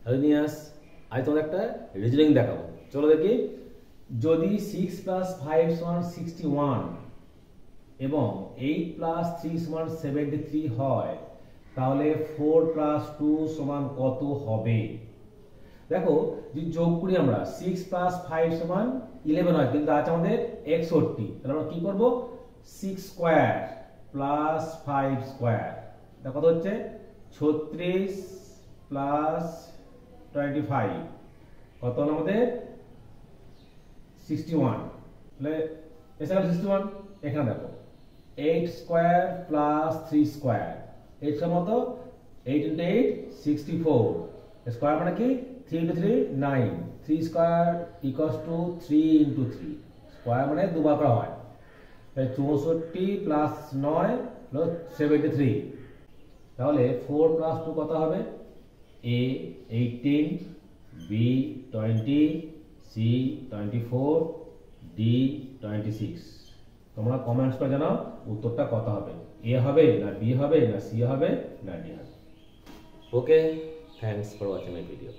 অ্যালিনিয়াস আজ তোমাদের একটা রিজনিং দেখাবো। চলো দেখি, যদি 6 + 5 = 61 এবং 8 + 3 = 73 হয়, তাহলে 4 + 2 = কত হবে? দেখো, যে যোগ করি আমরা 6 + 5 = 11 হয়, কিন্তু আছে আমাদের 61। তাহলে আমরা কি করব? 6 স্কয়ার প্লাস 5 স্কয়ার, এটা কত হচ্ছে? 36 প্লাস 25 কত হলো আমাদের? 61। তাহলে এসে গেল 61। এখানে দেখো 8 স্কয়ার প্লাস 3 স্কয়ার, 8 সমান কত? 8 × 8 64, স্কয়ার মানে কি? 3 × 3 9, 3 স্কয়ার = 3 × 3, স্কয়ার মানে দুবার করা হয়। 64 প্লাস 9 হলো 73। তাহলে 4 + 2 কত হবে? A 18, B 20, C 24, D 26। তোমরা কমেন্টস করে জানাও উত্তরটা কত হবে, A হবে না B হবে না C হবে না D হবে। Okay, thanks for watching my video.